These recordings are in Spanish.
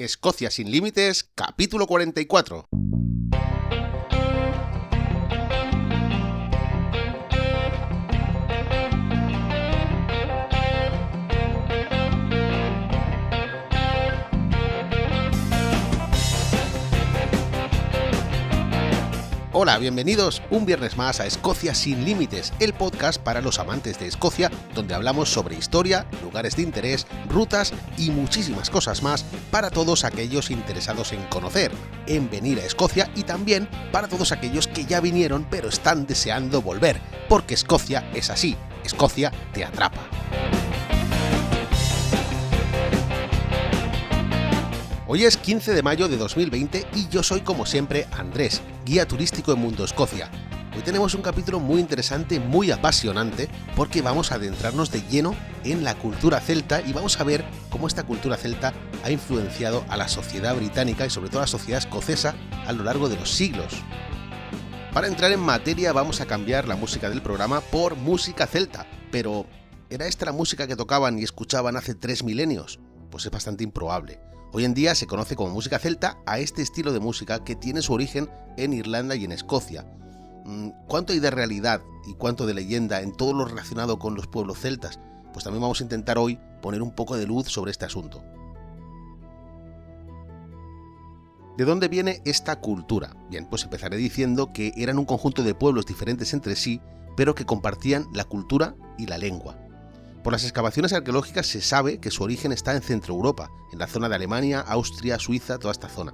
Escocia sin límites, capítulo 44. Hola, bienvenidos un viernes más a Escocia sin límites, el podcast para los amantes de Escocia, donde hablamos sobre historia, lugares de interés, rutas y muchísimas cosas más para todos aquellos interesados en conocer, en venir a Escocia y también para todos aquellos que ya vinieron pero están deseando volver, porque Escocia es así, Escocia te atrapa. Hoy es 15 de mayo de 2020 y yo soy, como siempre, Andrés, guía turístico en Mundo Escocia. Hoy tenemos un capítulo muy interesante, muy apasionante, porque vamos a adentrarnos de lleno en la cultura celta y vamos a ver cómo esta cultura celta ha influenciado a la sociedad británica y sobre todo a la sociedad escocesa a lo largo de los siglos. Para entrar en materia vamos a cambiar la música del programa por música celta, pero ¿era esta la música que tocaban y escuchaban hace 3 milenios? Pues es bastante improbable. Hoy en día se conoce como música celta a este estilo de música que tiene su origen en Irlanda y en Escocia. ¿Cuánto hay de realidad y cuánto de leyenda en todo lo relacionado con los pueblos celtas? Pues también vamos a intentar hoy poner un poco de luz sobre este asunto. ¿De dónde viene esta cultura? Bien, pues empezaré diciendo que eran un conjunto de pueblos diferentes entre sí, pero que compartían la cultura y la lengua. Por las excavaciones arqueológicas se sabe que su origen está en Centroeuropa, en la zona de Alemania, Austria, Suiza, toda esta zona.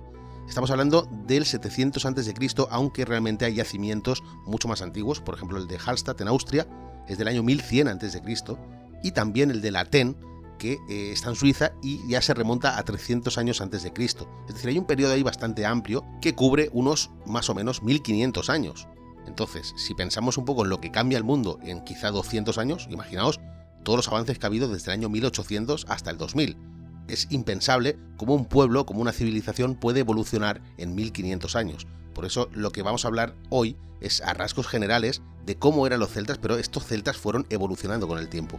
Estamos hablando del 700 a.C., aunque realmente hay yacimientos mucho más antiguos, por ejemplo el de Hallstatt en Austria es del año 1100 a.C., y también el de Latén, que está en Suiza y ya se remonta a 300 años antes de Cristo. Es decir, hay un periodo ahí bastante amplio que cubre unos más o menos 1500 años. Entonces, si pensamos un poco en lo que cambia el mundo en quizá 200 años, imaginaos todos los avances que ha habido desde el año 1800 hasta el 2000. Es impensable cómo un pueblo, como una civilización puede evolucionar en 1500 años. Por eso lo que vamos a hablar hoy es a rasgos generales de cómo eran los celtas, pero estos celtas fueron evolucionando con el tiempo.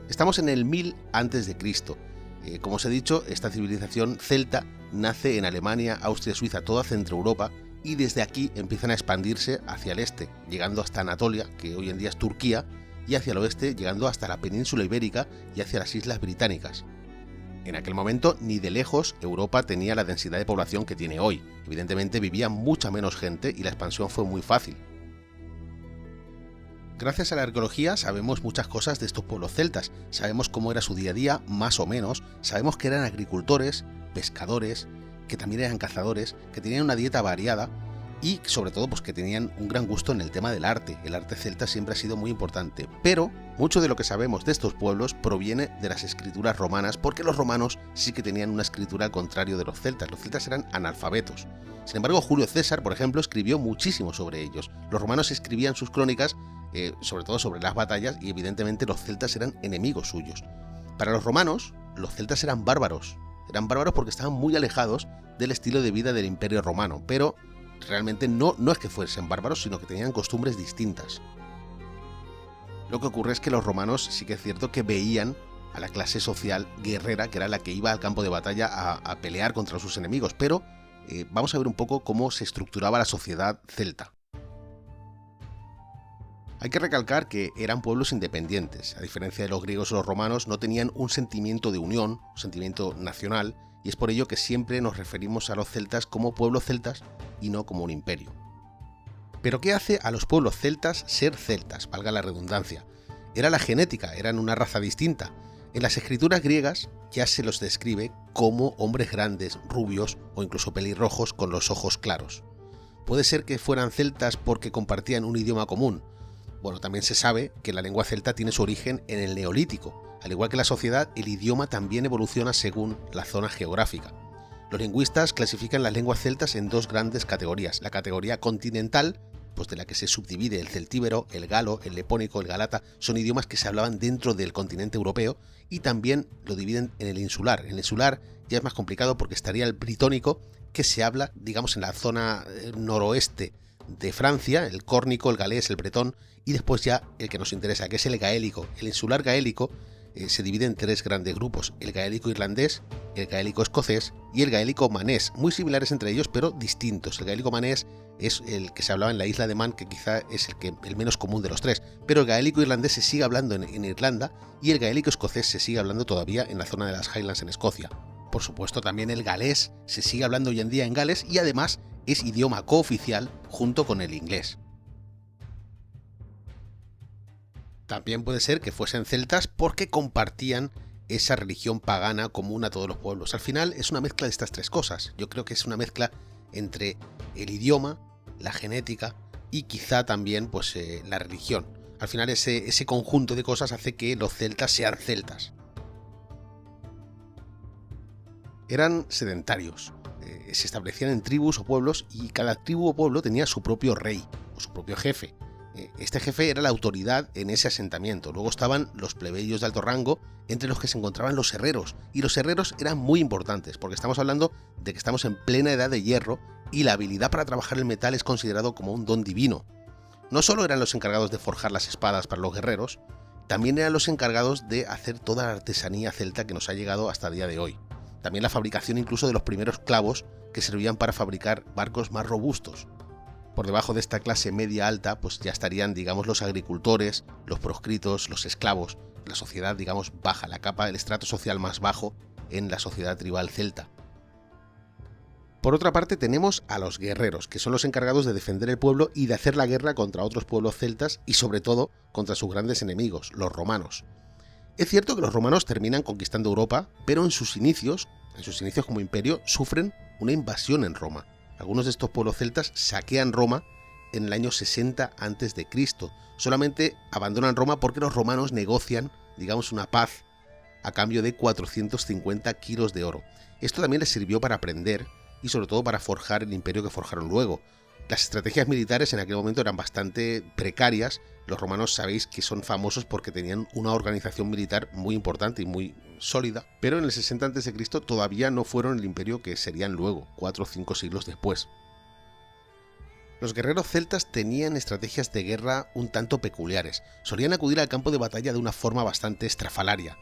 Estamos en el 1000 a.C. Como os he dicho, esta civilización celta nace en Alemania, Austria, Suiza, toda Centroeuropa, y desde aquí empiezan a expandirse hacia el este, llegando hasta Anatolia, que hoy en día es Turquía, y hacia el oeste, llegando hasta la península ibérica y hacia las islas británicas. En aquel momento, ni de lejos, Europa tenía la densidad de población que tiene hoy. Evidentemente vivía mucha menos gente y la expansión fue muy fácil. Gracias a la arqueología sabemos muchas cosas de estos pueblos celtas, sabemos cómo era su día a día, más o menos, sabemos que eran agricultores, pescadores, que también eran cazadores, que tenían una dieta variada, y sobre todo pues que tenían un gran gusto en el tema del arte. El arte celta siempre ha sido muy importante, pero mucho de lo que sabemos de estos pueblos proviene de las escrituras romanas, porque los romanos sí que tenían una escritura al contrario de los celtas eran analfabetos. Sin embargo, Julio César, por ejemplo, escribió muchísimo sobre ellos. Los romanos escribían sus crónicas, sobre todo sobre las batallas, y evidentemente los celtas eran enemigos suyos. Para los romanos, los celtas eran bárbaros porque estaban muy alejados del estilo de vida del Imperio Romano, pero realmente no es que fuesen bárbaros, sino que tenían costumbres distintas. Lo que ocurre es que los romanos sí que es cierto que veían a la clase social guerrera, que era la que iba al campo de batalla a pelear contra sus enemigos, pero vamos a ver un poco cómo se estructuraba la sociedad celta. Hay que recalcar que eran pueblos independientes. A diferencia de los griegos o los romanos, no tenían un sentimiento de unión, un sentimiento nacional, y es por ello que siempre nos referimos a los celtas como pueblos celtas y no como un imperio. ¿Pero qué hace a los pueblos celtas ser celtas? Valga la redundancia. Era la genética, eran una raza distinta. En las escrituras griegas ya se los describe como hombres grandes, rubios o incluso pelirrojos con los ojos claros. ¿Puede ser que fueran celtas porque compartían un idioma común? Bueno, también se sabe que la lengua celta tiene su origen en el Neolítico. Al igual que la sociedad, el idioma también evoluciona según la zona geográfica. Los lingüistas clasifican las lenguas celtas en dos grandes categorías. La categoría continental, pues de la que se subdivide el celtíbero, el galo, el lepónico, el galata, son idiomas que se hablaban dentro del continente europeo, y también lo dividen en el insular. En el insular ya es más complicado porque estaría el britónico, que se habla, digamos, en la zona noroeste de Francia, el córnico, el galés, el bretón, y después ya el que nos interesa, que es el gaélico. El insular gaélico se divide en tres grandes grupos: el gaélico irlandés, el gaélico escocés y el gaélico manés, muy similares entre ellos pero distintos. El gaélico manés es el que se hablaba en la isla de Man, que quizá es el menos común de los tres, pero el gaélico irlandés se sigue hablando en Irlanda y el gaélico escocés se sigue hablando todavía en la zona de las Highlands en Escocia. Por supuesto, también el galés se sigue hablando hoy en día en Gales y además es idioma cooficial junto con el inglés. También puede ser que fuesen celtas porque compartían esa religión pagana común a todos los pueblos. Al final es una mezcla de estas tres cosas. Yo creo que es una mezcla entre el idioma, la genética y quizá también pues, la religión. Al final ese conjunto de cosas hace que los celtas sean celtas. Eran sedentarios, se establecían en tribus o pueblos y cada tribu o pueblo tenía su propio rey o su propio jefe. Este jefe era la autoridad en ese asentamiento. Luego estaban los plebeyos de alto rango, entre los que se encontraban los herreros. Y los herreros eran muy importantes, porque estamos hablando de que estamos en plena edad de hierro y la habilidad para trabajar el metal es considerado como un don divino. No solo eran los encargados de forjar las espadas para los guerreros, también eran los encargados de hacer toda la artesanía celta que nos ha llegado hasta el día de hoy. También la fabricación incluso de los primeros clavos que servían para fabricar barcos más robustos. Por debajo de esta clase media alta, pues ya estarían, digamos, los agricultores, los proscritos, los esclavos, la sociedad, digamos, baja, la capa del estrato social más bajo en la sociedad tribal celta. Por otra parte tenemos a los guerreros, que son los encargados de defender el pueblo y de hacer la guerra contra otros pueblos celtas y sobre todo contra sus grandes enemigos, los romanos. Es cierto que los romanos terminan conquistando Europa, pero en sus inicios como imperio, sufren una invasión en Roma. Algunos de estos pueblos celtas saquean Roma en el año 60 a.C. Solamente abandonan Roma porque los romanos negocian, digamos, una paz a cambio de 450 kilos de oro. Esto también les sirvió para aprender y sobre todo para forjar el imperio que forjaron luego. Las estrategias militares en aquel momento eran bastante precarias. Los romanos sabéis que son famosos porque tenían una organización militar muy importante y muy sólida, pero en el 60 a.C. todavía no fueron el imperio que serían luego, 4 o 5 siglos después. Los guerreros celtas tenían estrategias de guerra un tanto peculiares. Solían acudir al campo de batalla de una forma bastante estrafalaria.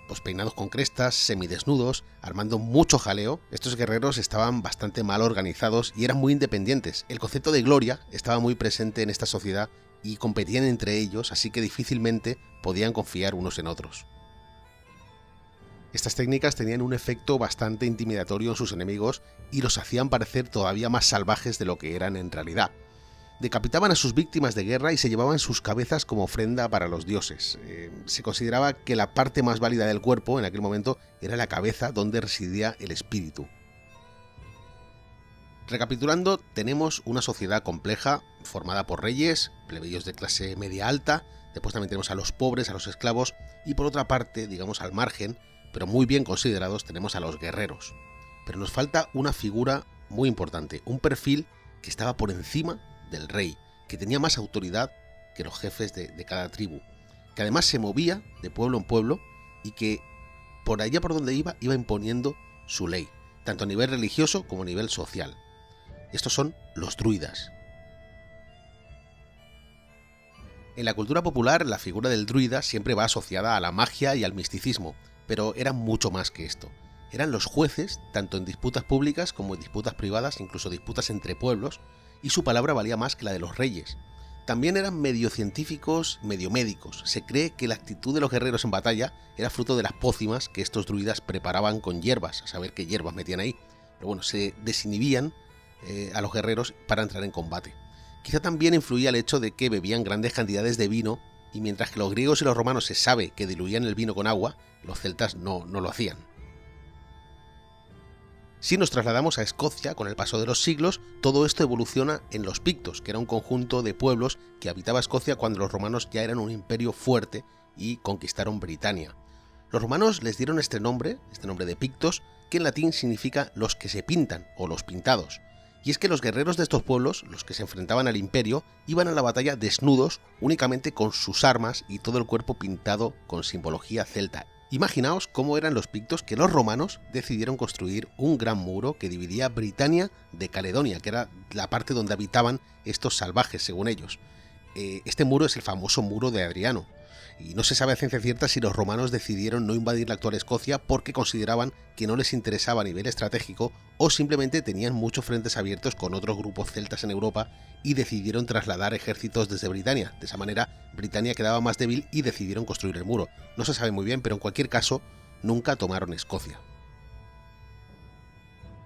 Pues peinados con crestas, semidesnudos, armando mucho jaleo. Estos guerreros estaban bastante mal organizados y eran muy independientes. El concepto de gloria estaba muy presente en esta sociedad y competían entre ellos, así que difícilmente podían confiar unos en otros. Estas técnicas tenían un efecto bastante intimidatorio en sus enemigos y los hacían parecer todavía más salvajes de lo que eran en realidad. Decapitaban a sus víctimas de guerra y se llevaban sus cabezas como ofrenda para los dioses. Se consideraba que la parte más válida del cuerpo en aquel momento era la cabeza, donde residía el espíritu. Recapitulando, tenemos una sociedad compleja formada por reyes, plebeyos de clase media alta, después también tenemos a los pobres, a los esclavos y por otra parte, digamos al margen, pero muy bien considerados, tenemos a los guerreros. Pero nos falta una figura muy importante, un perfil que estaba por encima del rey, que tenía más autoridad que los jefes de cada tribu, que además se movía de pueblo en pueblo y que por allá por donde iba imponiendo su ley, tanto a nivel religioso como a nivel social. Estos son los druidas. En la cultura popular, la figura del druida siempre va asociada a la magia y al misticismo, pero eran mucho más que esto. Eran los jueces, tanto en disputas públicas como en disputas privadas, incluso disputas entre pueblos, y su palabra valía más que la de los reyes. También eran medio científicos, medio médicos. Se cree que la actitud de los guerreros en batalla era fruto de las pócimas que estos druidas preparaban con hierbas, a saber qué hierbas metían ahí. Pero bueno, se desinhibían a los guerreros para entrar en combate. Quizá también influía el hecho de que bebían grandes cantidades de vino y mientras que los griegos y los romanos se sabe que diluían el vino con agua, los celtas no lo hacían. Si nos trasladamos a Escocia, con el paso de los siglos, todo esto evoluciona en los pictos, que era un conjunto de pueblos que habitaba Escocia cuando los romanos ya eran un imperio fuerte y conquistaron Britania. Los romanos les dieron este nombre de pictos, que en latín significa los que se pintan o los pintados. Y es que los guerreros de estos pueblos, los que se enfrentaban al imperio, iban a la batalla desnudos, únicamente con sus armas y todo el cuerpo pintado con simbología celta. Imaginaos cómo eran los pictos que los romanos decidieron construir un gran muro que dividía Britania de Caledonia, que era la parte donde habitaban estos salvajes, según ellos. Este muro es el famoso muro de Adriano. y no se sabe a ciencia cierta si los romanos decidieron no invadir la actual Escocia porque consideraban que no les interesaba a nivel estratégico o simplemente tenían muchos frentes abiertos con otros grupos celtas en Europa y decidieron trasladar ejércitos desde Britania. De esa manera, Britania quedaba más débil y decidieron construir el muro. No se sabe muy bien, pero en cualquier caso, nunca tomaron Escocia.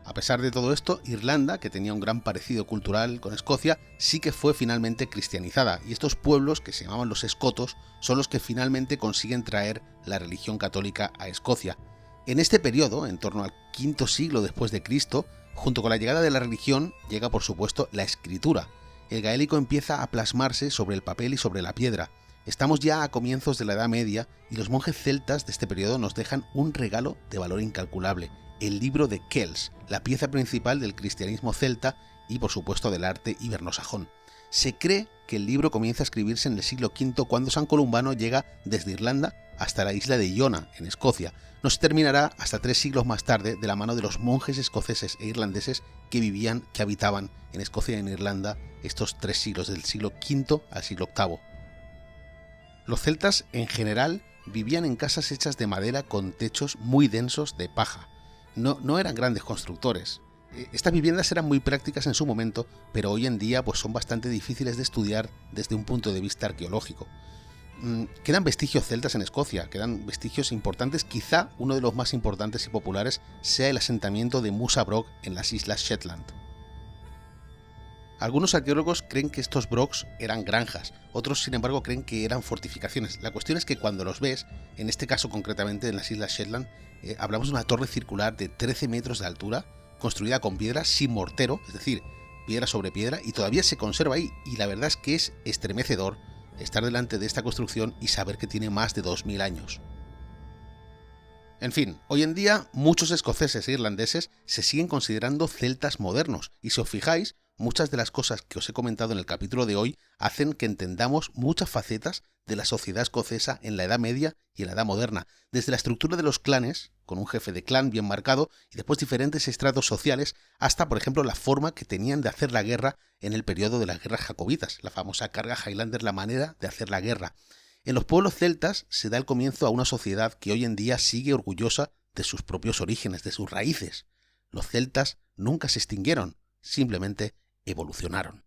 A pesar de todo esto, Irlanda, que tenía un gran parecido cultural con Escocia, sí que fue finalmente cristianizada, y estos pueblos, que se llamaban los escotos, son los que finalmente consiguen traer la religión católica a Escocia. En este periodo, en torno al V siglo después de Cristo, junto con la llegada de la religión, llega por supuesto la escritura. El gaélico empieza a plasmarse sobre el papel y sobre la piedra. Estamos ya a comienzos de la Edad Media y los monjes celtas de este periodo nos dejan un regalo de valor incalculable: el libro de Kells, la pieza principal del cristianismo celta y por supuesto del arte ibernosajón. Se cree que el libro comienza a escribirse en el siglo V cuando San Columbano llega desde Irlanda hasta la isla de Iona, en Escocia. No se terminará hasta 3 siglos más tarde de la mano de los monjes escoceses e irlandeses que habitaban en Escocia y en Irlanda estos 3 siglos, del siglo V al siglo VIII. Los celtas en general vivían en casas hechas de madera con techos muy densos de paja. No eran grandes constructores. Estas viviendas eran muy prácticas en su momento, pero hoy en día pues son bastante difíciles de estudiar desde un punto de vista arqueológico. Quedan vestigios celtas en Escocia, quedan vestigios importantes. Quizá uno de los más importantes y populares sea el asentamiento de Musa Broch en las islas Shetland. Algunos arqueólogos creen que estos brochs eran granjas, otros sin embargo creen que eran fortificaciones. La cuestión es que cuando los ves, en este caso concretamente en las islas Shetland, hablamos de una torre circular de 13 metros de altura, construida con piedra sin mortero, es decir, piedra sobre piedra, y todavía se conserva ahí, y la verdad es que es estremecedor estar delante de esta construcción y saber que tiene más de 2000 años. En fin, hoy en día muchos escoceses e irlandeses se siguen considerando celtas modernos, y si os fijáis, muchas de las cosas que os he comentado en el capítulo de hoy hacen que entendamos muchas facetas de la sociedad escocesa en la Edad Media y en la Edad Moderna, desde la estructura de los clanes, con un jefe de clan bien marcado, y después diferentes estratos sociales, hasta, por ejemplo, la forma que tenían de hacer la guerra en el periodo de las guerras jacobitas, la famosa carga Highlander, la manera de hacer la guerra. En los pueblos celtas se da el comienzo a una sociedad que hoy en día sigue orgullosa de sus propios orígenes, de sus raíces. Los celtas nunca se extinguieron, simplemente evolucionaron.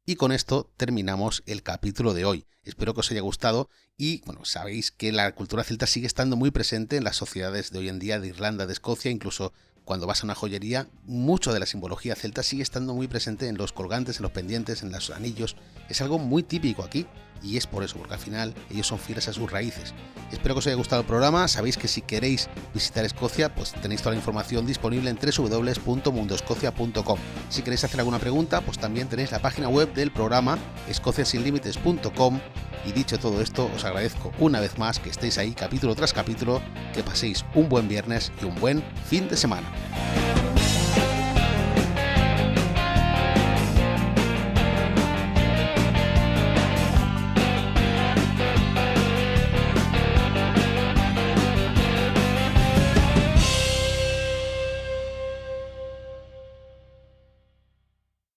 Y con esto terminamos el capítulo de hoy. Espero que os haya gustado y, bueno, sabéis que la cultura celta sigue estando muy presente en las sociedades de hoy en día de Irlanda, de Escocia, incluso cuando vas a una joyería, mucho de la simbología celta sigue estando muy presente en los colgantes, en los pendientes, en los anillos. Es algo muy típico aquí y es por eso, porque al final ellos son fieles a sus raíces. Espero que os haya gustado el programa. Sabéis que si queréis visitar Escocia, pues tenéis toda la información disponible en www.mundoescocia.com. Si queréis hacer alguna pregunta, pues también tenéis la página web del programa, escociasinlimites.com. Y dicho todo esto, os agradezco una vez más que estéis ahí capítulo tras capítulo, que paséis un buen viernes y un buen fin de semana.